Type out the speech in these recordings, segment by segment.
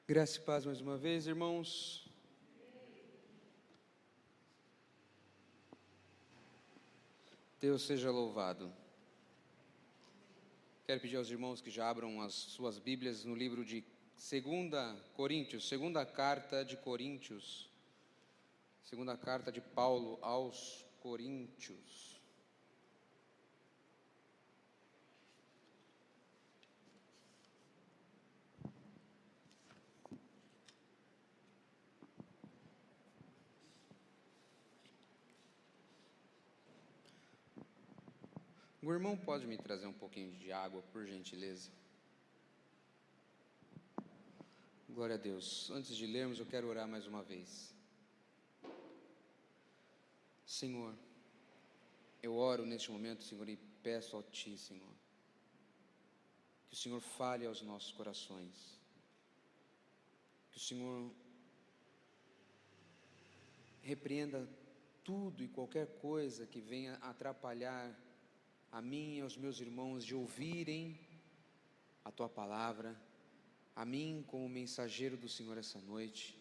Graça e paz mais uma vez, irmãos. Deus seja louvado. Quero pedir aos irmãos que já abram as suas Bíblias no livro de 2 Coríntios, segunda carta de Coríntios, segunda carta de Paulo aos Coríntios. O irmão pode me trazer um pouquinho de água, por gentileza? Glória a Deus. Antes de lermos, eu quero orar mais uma vez. Senhor, eu oro neste momento, Senhor, e peço ao Ti, Senhor, que o Senhor fale aos nossos corações, que o Senhor repreenda tudo e qualquer coisa que venha atrapalhar a mim e aos meus irmãos de ouvirem a Tua palavra, a mim como mensageiro do Senhor essa noite.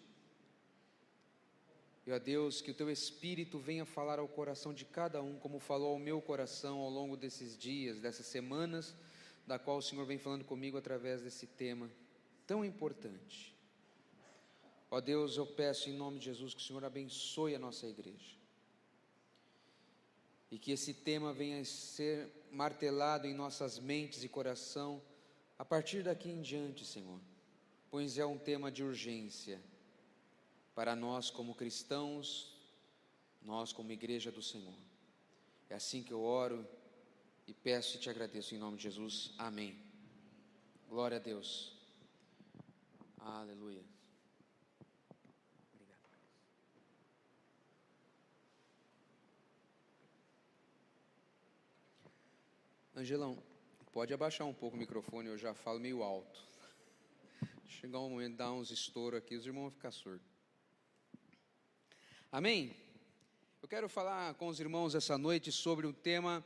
E, ó Deus, que o Teu Espírito venha falar ao coração de cada um, como falou ao meu coração ao longo desses dias, dessas semanas, da qual o Senhor vem falando comigo através desse tema tão importante. Ó Deus, eu peço em nome de Jesus que o Senhor abençoe a nossa igreja, e que esse tema venha a ser martelado em nossas mentes e coração a partir daqui em diante, Senhor, pois é um tema de urgência para nós como cristãos, nós como igreja do Senhor. É assim que eu oro e peço e te agradeço em nome de Jesus. Amém. Glória a Deus. Aleluia. Angelão, pode abaixar um pouco o microfone, eu já falo meio alto. Chegar um momento de dar uns estouros aqui, os irmãos vão ficar surdos. Amém? Eu quero falar com os irmãos essa noite sobre o tema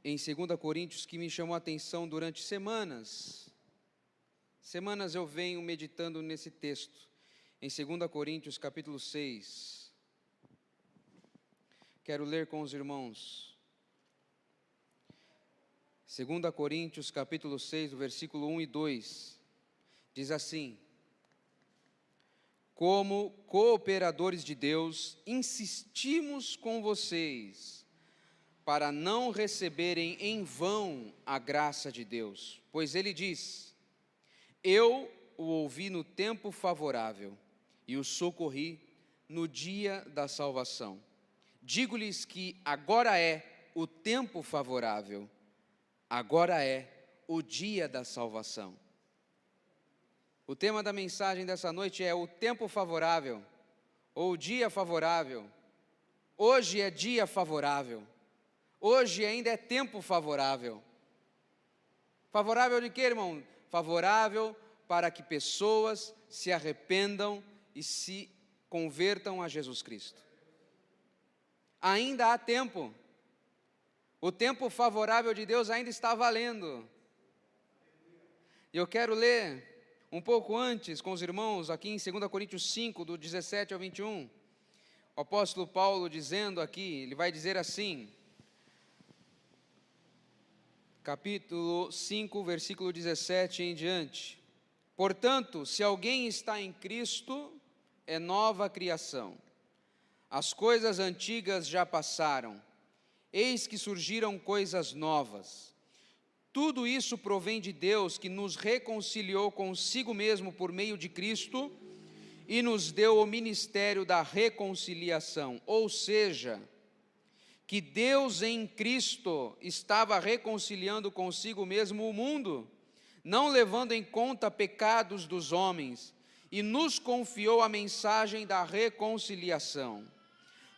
em 2 Coríntios, que me chamou a atenção durante semanas. Semanas eu venho meditando nesse texto. Em 2 Coríntios, capítulo 6, quero ler com os irmãos. 2 Coríntios, capítulo 6, do versículo 1 e 2, diz assim: como cooperadores de Deus, insistimos com vocês, para não receberem em vão a graça de Deus, pois Ele diz: eu o ouvi no tempo favorável, e o socorri no dia da salvação. Digo-lhes que agora é o tempo favorável, agora é o dia da salvação. O tema da mensagem dessa noite é o tempo favorável, ou o dia favorável. Hoje é dia favorável, hoje ainda é tempo favorável. Favorável de quê, irmão? Favorável para que pessoas se arrependam e se convertam a Jesus Cristo. Ainda há tempo. O tempo favorável de Deus ainda está valendo. E eu quero ler um pouco antes com os irmãos, aqui em 2 Coríntios 5, do 17 ao 21. O apóstolo Paulo dizendo aqui, ele vai dizer assim, capítulo 5, versículo 17 em diante: portanto, se alguém está em Cristo, é nova criação. As coisas antigas já passaram, eis que surgiram coisas novas. Tudo isso provém de Deus, que nos reconciliou consigo mesmo por meio de Cristo e nos deu o ministério da reconciliação. Ou seja, que Deus em Cristo estava reconciliando consigo mesmo o mundo, não levando em conta pecados dos homens, e nos confiou a mensagem da reconciliação.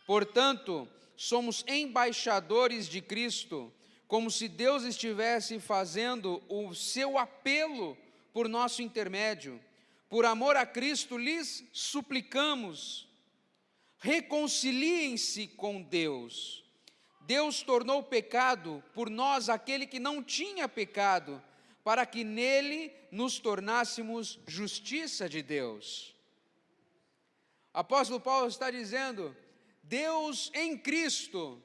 Portanto, somos embaixadores de Cristo, como se Deus estivesse fazendo o seu apelo por nosso intermédio. Por amor a Cristo, lhes suplicamos: reconciliem-se com Deus. Deus tornou pecado por nós aquele que não tinha pecado, para que nele nos tornássemos justiça de Deus. Apóstolo Paulo está dizendo, Deus em Cristo,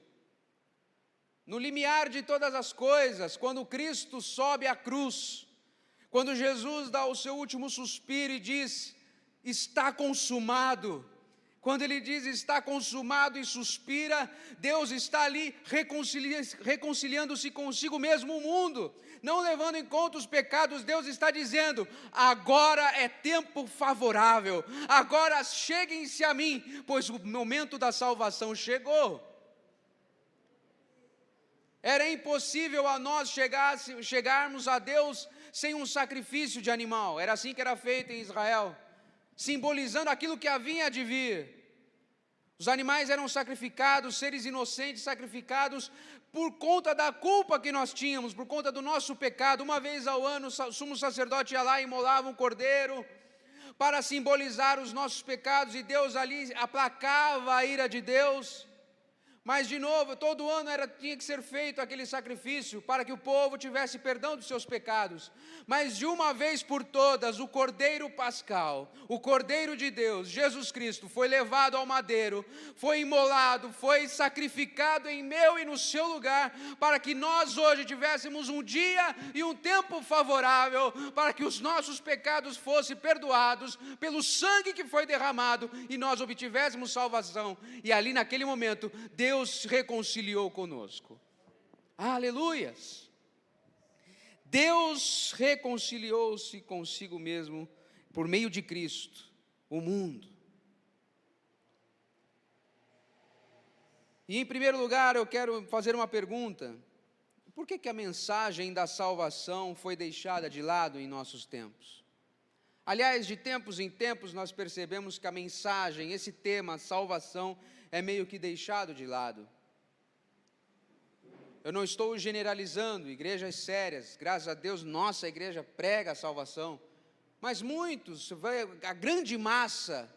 no limiar de todas as coisas, quando Cristo sobe à cruz, quando Jesus dá o seu último suspiro e diz, está consumado. Quando ele diz está consumado e suspira, Deus está ali reconciliando-se consigo mesmo o mundo, não levando em conta os pecados. Deus está dizendo, agora é tempo favorável, agora cheguem-se a mim, pois o momento da salvação chegou. Era impossível a nós chegarmos a Deus sem um sacrifício de animal, era assim que era feito em Israel, simbolizando aquilo que havia de vir. Os animais eram sacrificados, seres inocentes sacrificados por conta da culpa que nós tínhamos, por conta do nosso pecado. Uma vez ao ano o sumo sacerdote ia lá e imolava um cordeiro para simbolizar os nossos pecados, e Deus ali aplacava a ira de Deus. Mas de novo, todo ano tinha que ser feito aquele sacrifício para que o povo tivesse perdão dos seus pecados. Mas de uma vez por todas, o Cordeiro Pascal, o Cordeiro de Deus, Jesus Cristo, foi levado ao madeiro, foi imolado, foi sacrificado em meu e no seu lugar, para que nós hoje tivéssemos um dia e um tempo favorável, para que os nossos pecados fossem perdoados pelo sangue que foi derramado, e nós obtivéssemos salvação. E ali naquele momento, Deus se reconciliou conosco. Aleluias! Deus reconciliou-se consigo mesmo por meio de Cristo, o mundo. E em primeiro lugar eu quero fazer uma pergunta: por que a mensagem da salvação foi deixada de lado em nossos tempos? Aliás, de tempos em tempos nós percebemos que a mensagem, esse tema, salvação, é meio que deixado de lado. Eu não estou generalizando, igrejas sérias, graças a Deus nossa igreja prega a salvação, mas muitos, a grande massa,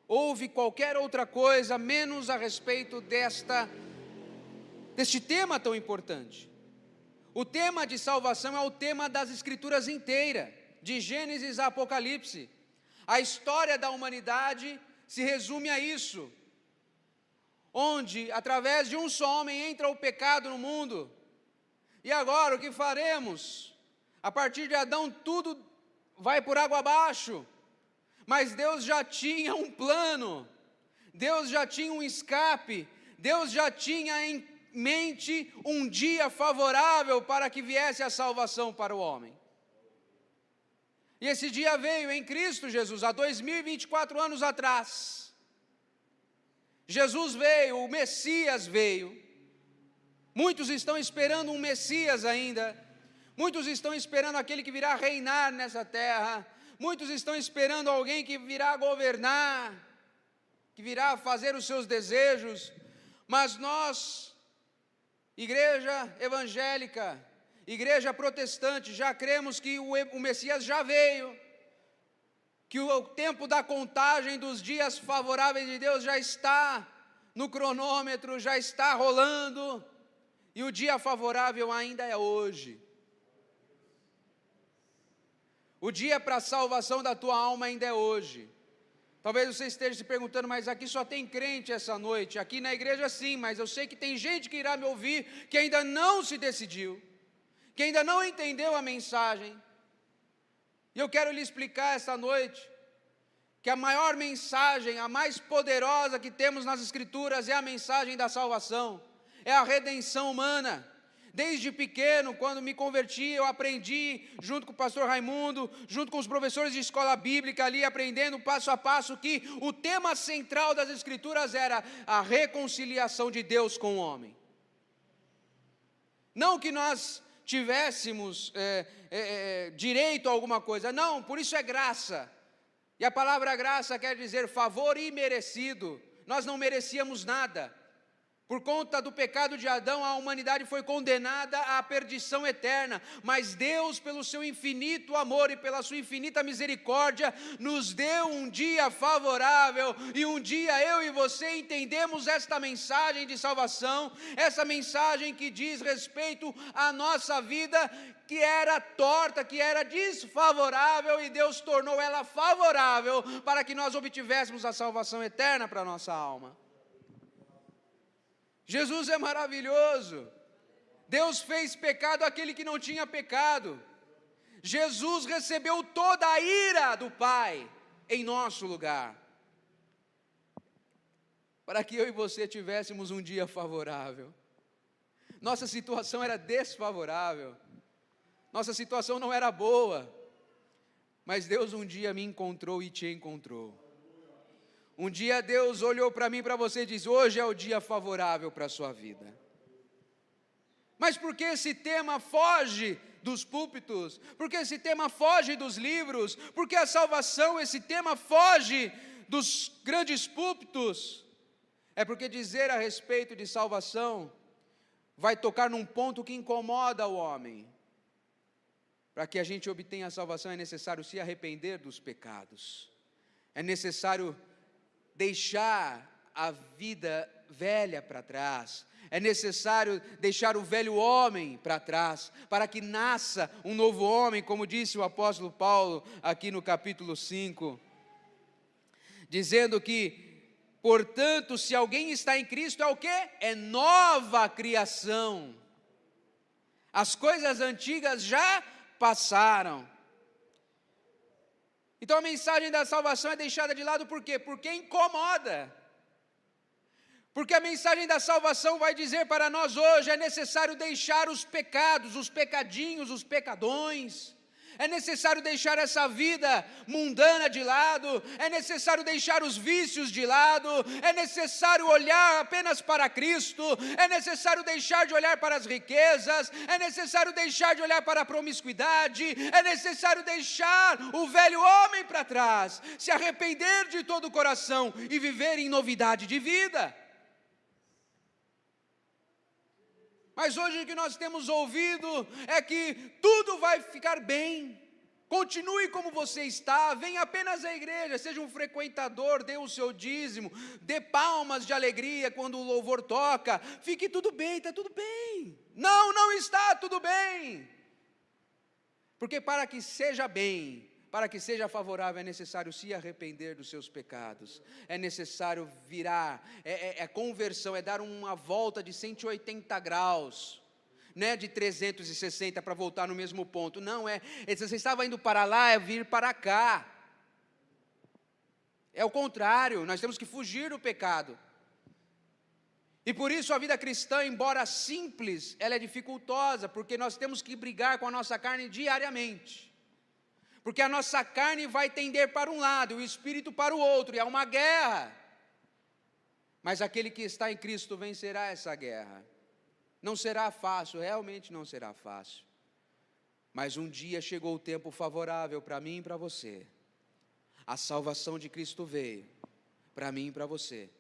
ouve qualquer outra coisa menos a respeito deste tema tão importante. O tema de salvação é o tema das Escrituras inteira, de Gênesis a Apocalipse. A história da humanidade se resume a isso, onde através de um só homem entra o pecado no mundo. E agora o que faremos? A partir de Adão tudo vai por água abaixo, mas Deus já tinha um plano, Deus já tinha um escape, Deus já tinha em mente um dia favorável para que viesse a salvação para o homem. E esse dia veio em Cristo Jesus, há 2024 anos atrás. Jesus veio, o Messias veio. Muitos estão esperando um Messias ainda. Muitos estão esperando aquele que virá reinar nessa terra. Muitos estão esperando alguém que virá governar, que virá fazer os seus desejos. Mas nós, igreja evangélica, igreja protestante, já cremos que o Messias já veio, que o tempo da contagem dos dias favoráveis de Deus já está no cronômetro, já está rolando, e o dia favorável ainda é hoje. O dia para a salvação da tua alma ainda é hoje. Talvez você esteja se perguntando, mas aqui só tem crente essa noite. Aqui na igreja sim, mas eu sei que tem gente que irá me ouvir, que ainda não se decidiu, que ainda não entendeu a mensagem. E eu quero lhe explicar esta noite que a maior mensagem, a mais poderosa que temos nas Escrituras é a mensagem da salvação, é a redenção humana. Desde pequeno, quando me converti, eu aprendi, junto com o pastor Raimundo, junto com os professores de escola bíblica ali, aprendendo passo a passo, que o tema central das Escrituras era a reconciliação de Deus com o homem. Não que nós tivéssemos direito a alguma coisa, não, por isso é graça. E a palavra graça quer dizer favor imerecido. Nós não merecíamos nada. Por conta do pecado de Adão, a humanidade foi condenada à perdição eterna, mas Deus, pelo seu infinito amor e pela sua infinita misericórdia, nos deu um dia favorável, e um dia eu e você entendemos esta mensagem de salvação, essa mensagem que diz respeito à nossa vida, que era torta, que era desfavorável, e Deus tornou ela favorável, para que nós obtivéssemos a salvação eterna para a nossa alma. Jesus é maravilhoso. Deus fez pecado aquele que não tinha pecado. Jesus recebeu toda a ira do Pai em nosso lugar, para que eu e você tivéssemos um dia favorável. Nossa situação era desfavorável, nossa situação não era boa, mas Deus um dia me encontrou e te encontrou. Um dia Deus olhou para mim e para você e disse: hoje é o dia favorável para a sua vida. Mas por que esse tema foge dos púlpitos? Por que esse tema foge dos livros? Por que a salvação, esse tema foge dos grandes púlpitos? É porque dizer a respeito de salvação vai tocar num ponto que incomoda o homem. Para que a gente obtenha a salvação é necessário se arrepender dos pecados. É necessário deixar a vida velha para trás, é necessário deixar o velho homem para trás, para que nasça um novo homem, como disse o apóstolo Paulo aqui no capítulo 5, dizendo que, portanto, se alguém está em Cristo, é o quê? É nova criação, as coisas antigas já passaram. Então a mensagem da salvação é deixada de lado por quê? Porque incomoda. Porque a mensagem da salvação vai dizer para nós hoje: é necessário deixar os pecados, os pecadinhos, os pecadões. É necessário deixar essa vida mundana de lado, é necessário deixar os vícios de lado, é necessário olhar apenas para Cristo, é necessário deixar de olhar para as riquezas, é necessário deixar de olhar para a promiscuidade, é necessário deixar o velho homem para trás, se arrepender de todo o coração e viver em novidade de vida. Mas hoje o que nós temos ouvido é que tudo vai ficar bem, continue como você está, venha apenas à igreja, seja um frequentador, dê o seu dízimo, dê palmas de alegria quando o louvor toca, fique tudo bem, está tudo bem. Não, não está tudo bem, porque para que seja bem, para que seja favorável, é necessário se arrepender dos seus pecados, é necessário virar, conversão, é dar uma volta de 180 graus, não é de 360 para voltar no mesmo ponto, não, você estava indo para lá, é vir para cá, é o contrário, nós temos que fugir do pecado. E por isso a vida cristã, embora simples, ela é dificultosa, porque nós temos que brigar com a nossa carne diariamente. Porque a nossa carne vai tender para um lado, e o espírito para o outro, e é uma guerra. Mas aquele que está em Cristo vencerá essa guerra. Não será fácil, realmente não será fácil. Mas um dia chegou o tempo favorável para mim e para você. A salvação de Cristo veio para mim e para você.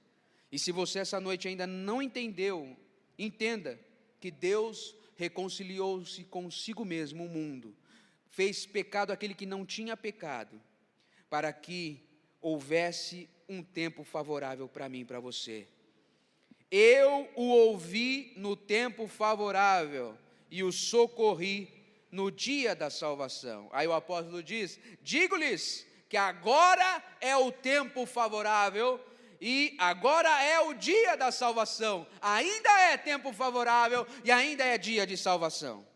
E se você essa noite ainda não entendeu, entenda que Deus reconciliou-se consigo mesmo o mundo. Fez pecado aquele que não tinha pecado, para que houvesse um tempo favorável para mim e para você. Eu o ouvi no tempo favorável e o socorri no dia da salvação. Aí o apóstolo diz: digo-lhes que agora é o tempo favorável e agora é o dia da salvação. Ainda é tempo favorável e ainda é dia de salvação.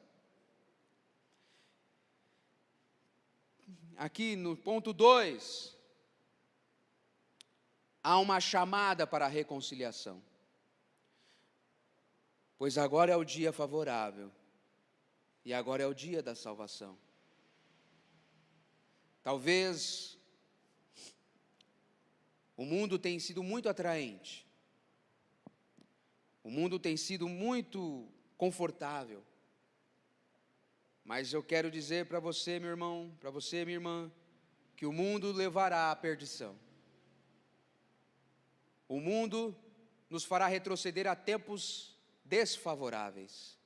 Aqui no ponto 2, há uma chamada para a reconciliação. Pois agora é o dia favorável, e agora é o dia da salvação. Talvez o mundo tenha sido muito atraente, o mundo tem sido muito confortável, mas eu quero dizer para você, meu irmão, para você, minha irmã, que o mundo levará à perdição. O mundo nos fará retroceder a tempos desfavoráveis.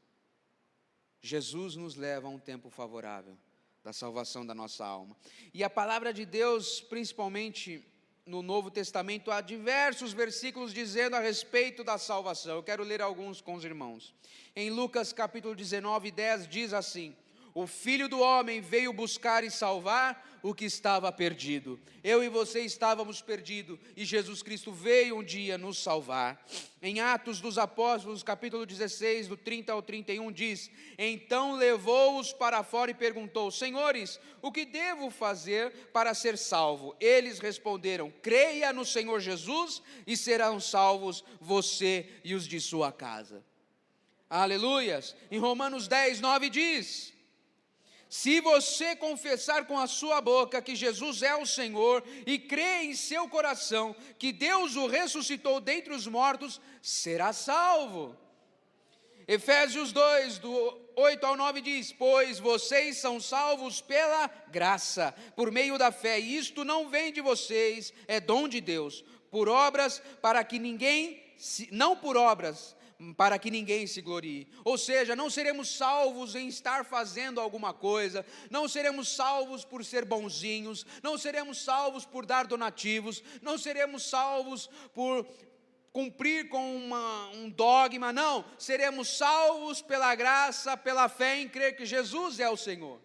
Jesus nos leva a um tempo favorável da salvação da nossa alma. E a palavra de Deus, principalmente no Novo Testamento, há diversos versículos dizendo a respeito da salvação. Eu quero ler alguns com os irmãos. Em Lucas capítulo 19, 10 diz assim: o Filho do Homem veio buscar e salvar o que estava perdido. Eu e você estávamos perdidos e Jesus Cristo veio um dia nos salvar. Em Atos dos Apóstolos, capítulo 16, do 30 ao 31, diz: então levou-os para fora e perguntou: senhores, o que devo fazer para ser salvo? Eles responderam: creia no Senhor Jesus e serão salvos você e os de sua casa. Aleluias. Em Romanos 10, 9 diz: se você confessar com a sua boca que Jesus é o Senhor e crer em seu coração que Deus o ressuscitou dentre os mortos, será salvo. Efésios 2, do 8 ao 9 diz: pois vocês são salvos pela graça, por meio da fé, e isto não vem de vocês, é dom de Deus, por obras para que ninguém, não por obras, para que ninguém se glorie. Ou seja, não seremos salvos em estar fazendo alguma coisa, não seremos salvos por ser bonzinhos, não seremos salvos por dar donativos, não seremos salvos por cumprir com um dogma, não, seremos salvos pela graça, pela fé em crer que Jesus é o Senhor.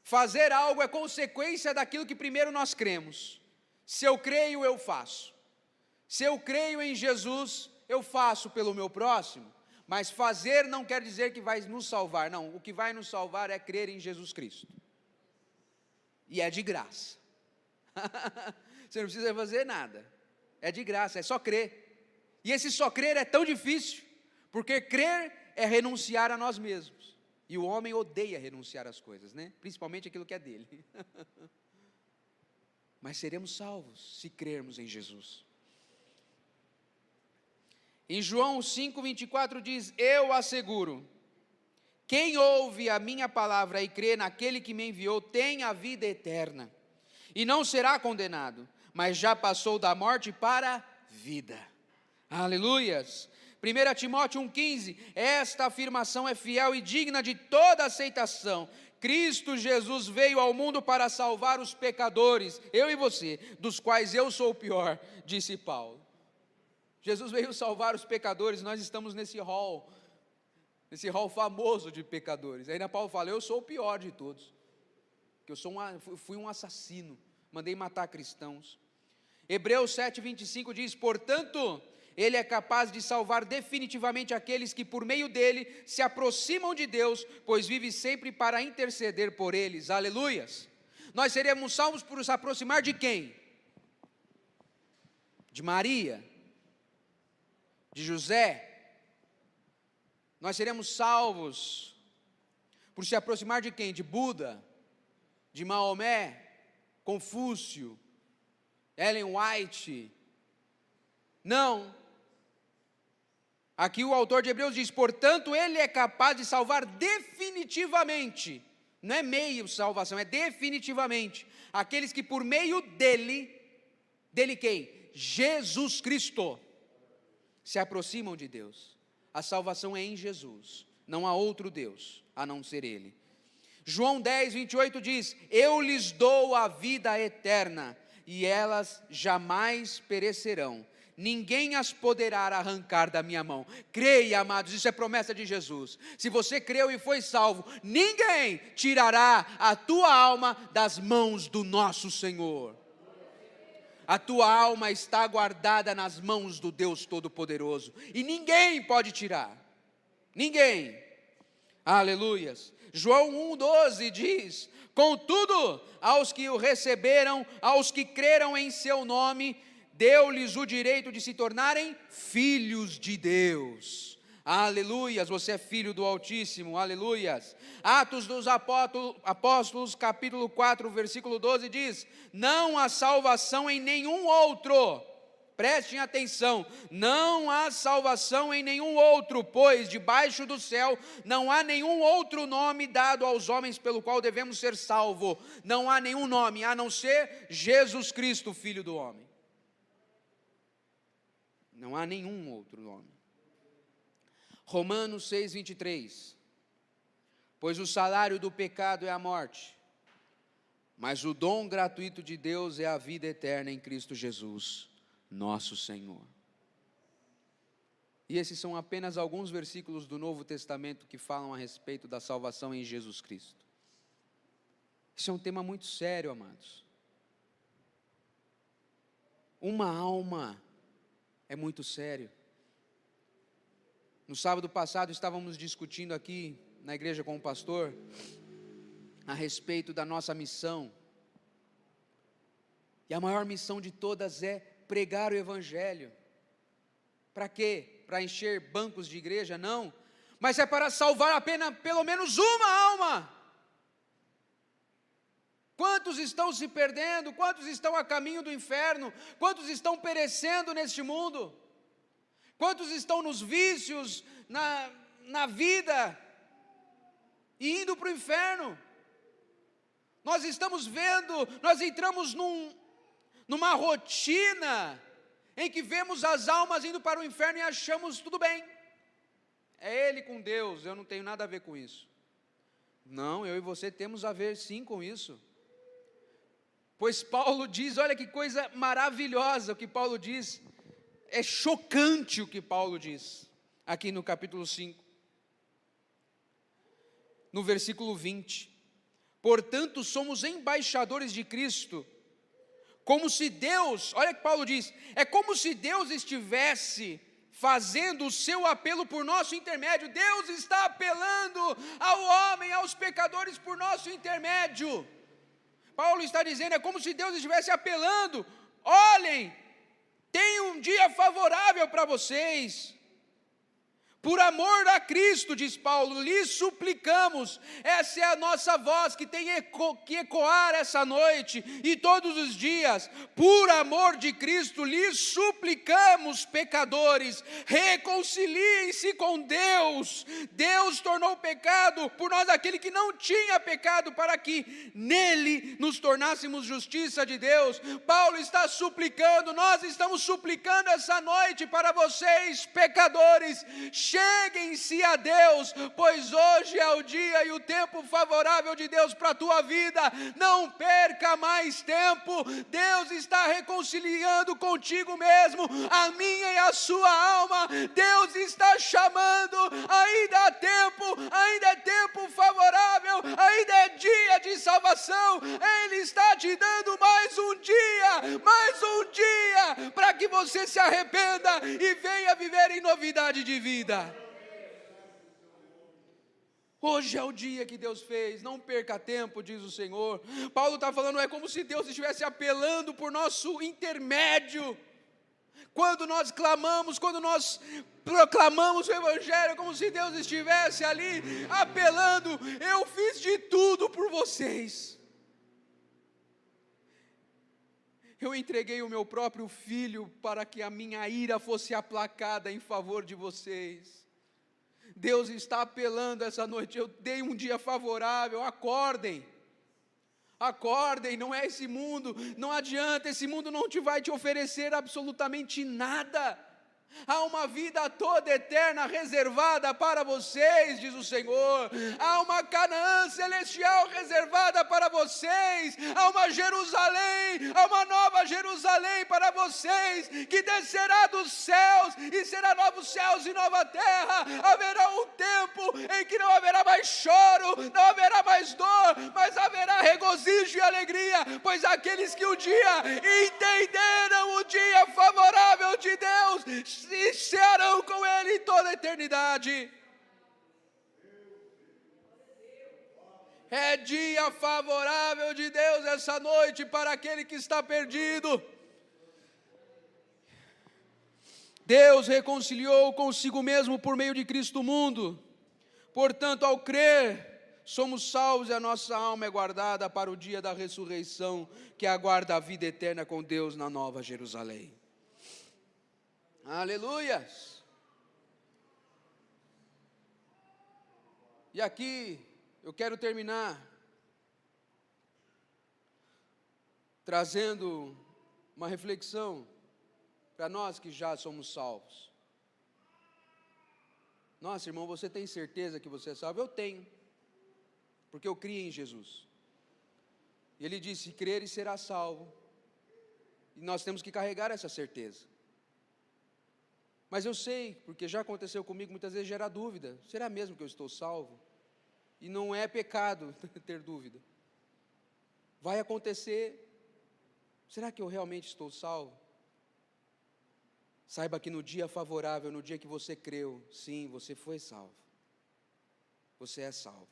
Fazer algo é consequência daquilo que primeiro nós cremos. Se eu creio, eu faço. Se eu creio em Jesus, eu faço pelo meu próximo, mas fazer não quer dizer que vai nos salvar, não, o que vai nos salvar é crer em Jesus Cristo, e é de graça, você não precisa fazer nada, é de graça, é só crer, e esse só crer é tão difícil, porque crer é renunciar a nós mesmos, e o homem odeia renunciar às coisas, né? Principalmente aquilo que é dele, mas seremos salvos se crermos em Jesus. Em João 5,24 diz: eu asseguro, quem ouve a minha palavra e crê naquele que me enviou, tem a vida eterna, e não será condenado, mas já passou da morte para a vida. Aleluias. 1 Timóteo 1,15, esta afirmação é fiel e digna de toda aceitação. Cristo Jesus veio ao mundo para salvar os pecadores, eu e você, dos quais eu sou o pior, disse Paulo. Jesus veio salvar os pecadores, nós estamos nesse hall famoso de pecadores. Ainda Paulo fala: eu sou o pior de todos, que fui um assassino, mandei matar cristãos. Hebreus 7,25 diz: portanto, ele é capaz de salvar definitivamente aqueles que por meio dele se aproximam de Deus, pois vive sempre para interceder por eles. Aleluias. Nós seremos salvos por nos aproximar de quem? De Maria, de José. Nós seremos salvos por se aproximar de quem? De Buda, de Maomé, Confúcio, Ellen White. Não. Aqui o autor de Hebreus diz: portanto, ele é capaz de salvar definitivamente, não é meio salvação, é definitivamente, aqueles que por meio dele quem? Jesus Cristo, se aproximam de Deus. A salvação é em Jesus, não há outro Deus a não ser Ele. João 10,28 diz: eu lhes dou a vida eterna, e elas jamais perecerão, ninguém as poderá arrancar da minha mão. Creia, amados, isso é promessa de Jesus. Se você creu e foi salvo, ninguém tirará a tua alma das mãos do nosso Senhor. A tua alma está guardada nas mãos do Deus Todo-Poderoso, e ninguém pode tirar, ninguém. Aleluias. João 1,12 diz: contudo, aos que o receberam, aos que creram em seu nome, deu-lhes o direito de se tornarem filhos de Deus. Aleluias, você é filho do Altíssimo, aleluias. Atos dos Apóstolos, capítulo 4, versículo 12 diz: não há salvação em nenhum outro, prestem atenção, não há salvação em nenhum outro, pois debaixo do céu não há nenhum outro nome dado aos homens pelo qual devemos ser salvos. Não há nenhum nome a não ser Jesus Cristo, Filho do homem. Não há nenhum outro nome. Romanos 6:23. Pois o salário do pecado é a morte, mas o dom gratuito de Deus é a vida eterna em Cristo Jesus, nosso Senhor. E esses são apenas alguns versículos do Novo Testamento que falam a respeito da salvação em Jesus Cristo. Isso é um tema muito sério, amados. Uma alma é muito sério. No sábado passado estávamos discutindo aqui na igreja com o pastor a respeito da nossa missão. E a maior missão de todas é pregar o Evangelho. Para quê? Para encher bancos de igreja? Não. Mas é para salvar apenas pelo menos uma alma. Quantos estão se perdendo? Quantos estão a caminho do inferno? Quantos estão perecendo neste mundo? Quantos estão nos vícios, na vida, e indo para o inferno? Nós estamos vendo, nós entramos numa rotina, em que vemos as almas indo para o inferno e achamos tudo bem. É ele com Deus, eu não tenho nada a ver com isso. Não, eu e você temos a ver sim com isso. Pois Paulo diz, olha que coisa maravilhosa o que Paulo diz. É chocante o que Paulo diz, aqui no capítulo 5, no versículo 20. Portanto, somos embaixadores de Cristo, como se Deus, olha o que Paulo diz, é como se Deus estivesse fazendo o seu apelo por nosso intermédio. Deus está apelando ao homem, aos pecadores por nosso intermédio. Paulo está dizendo, é como se Deus estivesse apelando, olhem, tem um dia favorável para vocês. Por amor a Cristo, diz Paulo, lhes suplicamos, essa é a nossa voz que tem que ecoar essa noite e todos os dias, por amor de Cristo, lhes suplicamos, pecadores, reconciliem-se com Deus. Deus tornou pecado por nós aquele que não tinha pecado, para que nele nos tornássemos justiça de Deus. Paulo está suplicando, nós estamos suplicando essa noite para vocês, pecadores, cheguem-se a Deus, pois hoje é o dia e o tempo favorável de Deus para a tua vida. Não perca mais tempo. Deus está reconciliando contigo mesmo a minha e a sua alma. Deus está chamando, ainda há tempo, ainda é tempo favorável, ainda é dia de salvação. Ele está te dando mais um dia para que você se arrependa e venha viver em novidade de vida. Hoje é o dia que Deus fez, não perca tempo, diz o Senhor. Paulo está falando, é como se Deus estivesse apelando por nosso intermédio. Quando nós clamamos, quando nós proclamamos o Evangelho, como se Deus estivesse ali apelando, eu fiz de tudo por vocês. Eu entreguei o meu próprio filho para que a minha ira fosse aplacada em favor de vocês. Deus está apelando essa noite, eu dei um dia favorável, acordem, não é esse mundo, não adianta, esse mundo não vai te oferecer absolutamente nada. Há uma vida toda eterna reservada para vocês, diz o Senhor. Há uma Canaã celestial reservada para vocês. Há uma Jerusalém, há uma nova Jerusalém para vocês, que descerá dos céus e será novos céus e nova terra. Haverá um tempo em que não haverá mais choro, não haverá mais dor, mas haverá regozijo e alegria, pois aqueles que um dia entenderam o dia favorável de Deus e serão com Ele em toda a eternidade. É dia favorável de Deus essa noite para aquele que está perdido. Deus reconciliou consigo mesmo por meio de Cristo o mundo. Portanto, ao crer, somos salvos e a nossa alma é guardada para o dia da ressurreição, que aguarda a vida eterna com Deus na Nova Jerusalém. Aleluias! E aqui eu quero terminar trazendo uma reflexão para nós que já somos salvos. Nossa, irmão, você tem certeza que você é salvo? Eu tenho, porque eu criei em Jesus. E ele disse: crer e será salvo. E nós temos que carregar essa certeza. Mas eu sei, porque já aconteceu comigo, muitas vezes gera dúvida: será mesmo que eu estou salvo? E não é pecado ter dúvida. Vai acontecer, será que eu realmente estou salvo? Saiba que no dia favorável, no dia que você creu, sim, você foi salvo. Você é salvo.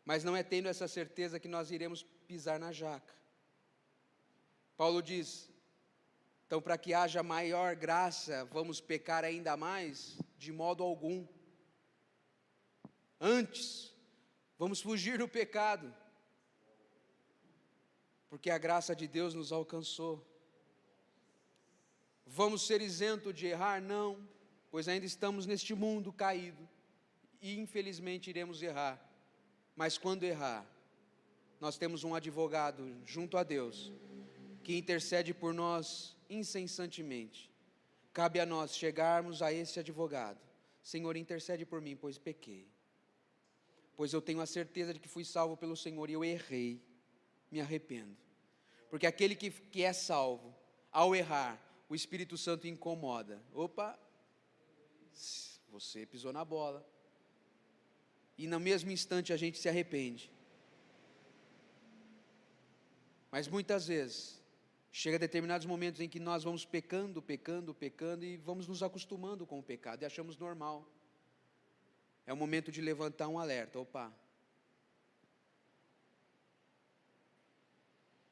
Mas não é tendo essa certeza que nós iremos pisar na jaca. Paulo diz: então, para que haja maior graça, vamos pecar ainda mais? De modo algum. Antes, vamos fugir do pecado, porque a graça de Deus nos alcançou. Vamos ser isentos de errar? Não, pois ainda estamos neste mundo caído, e infelizmente iremos errar. Mas quando errar, nós temos um advogado junto a Deus, que intercede por nós incessantemente. Cabe a nós chegarmos a esse advogado: Senhor, intercede por mim, pois pequei. Pois eu tenho a certeza de que fui salvo pelo Senhor e eu errei, me arrependo. Porque aquele que é salvo, ao errar, o Espírito Santo incomoda. Opa, você pisou na bola. E no mesmo instante a gente se arrepende. Mas muitas vezes, chega determinados momentos em que nós vamos pecando e vamos nos acostumando com o pecado e achamos normal. É o momento de levantar um alerta: opa,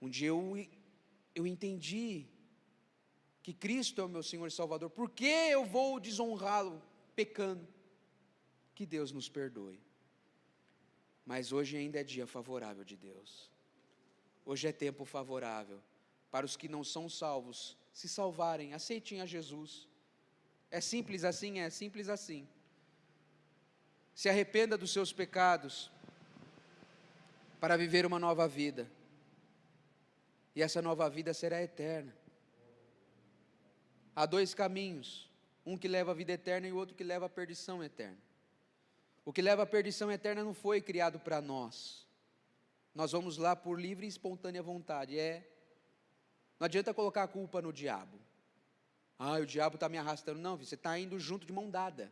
um dia eu entendi que Cristo é o meu Senhor e Salvador. Por que eu vou desonrá-lo pecando? Que Deus nos perdoe. Mas hoje ainda é dia favorável de Deus. Hoje é tempo favorável para os que não são salvos se salvarem, aceitem a Jesus. É simples assim? É simples assim. Se arrependa dos seus pecados para viver uma nova vida. E essa nova vida será eterna. Há dois caminhos, um que leva à vida eterna e o outro que leva à perdição eterna. O que leva à perdição eterna não foi criado para nós. Nós vamos lá por livre e espontânea vontade. Não adianta colocar a culpa no diabo. O diabo está me arrastando. Não, você está indo junto de mão dada.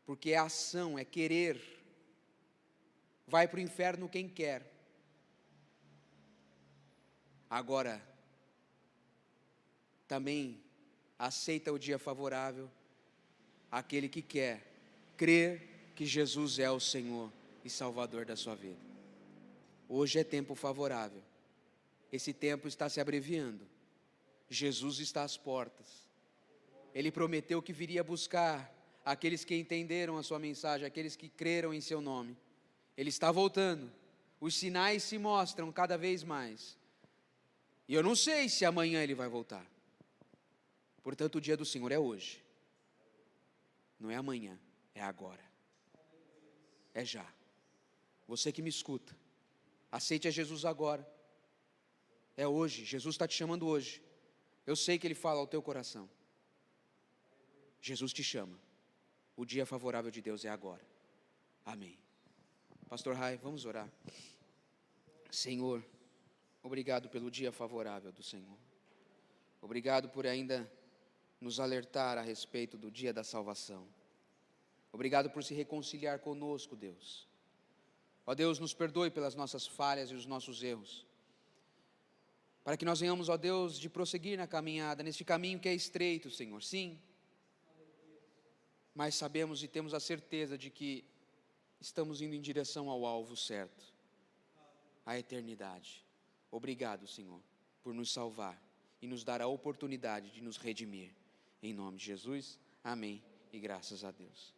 Porque é ação, é querer. Vai para o inferno quem quer. Agora, também aceita o dia favorável aquele que quer crer que Jesus é o Senhor e Salvador da sua vida. Hoje é tempo favorável. Esse tempo está se abreviando. Jesus está às portas. Ele prometeu que viria buscar aqueles que entenderam a sua mensagem, aqueles que creram em seu nome. Ele está voltando. Os sinais se mostram cada vez mais. E eu não sei se amanhã ele vai voltar. Portanto, o dia do Senhor é hoje. Não é amanhã, é agora. É já. Você que me escuta, aceite a Jesus agora. É hoje, Jesus está te chamando hoje. Eu sei que Ele fala ao teu coração. Jesus te chama. O dia favorável de Deus é agora. Amém. Pastor Rai, vamos orar. Senhor, obrigado pelo dia favorável do Senhor. Obrigado por ainda nos alertar a respeito do dia da salvação. Obrigado por se reconciliar conosco, Deus. Ó Deus, nos perdoe pelas nossas falhas e os nossos erros. Para que nós venhamos, ó Deus, de prosseguir na caminhada, neste caminho que é estreito, Senhor. Sim, mas sabemos e temos a certeza de que estamos indo em direção ao alvo certo, a eternidade. Obrigado, Senhor, por nos salvar e nos dar a oportunidade de nos redimir. Em nome de Jesus, amém e graças a Deus.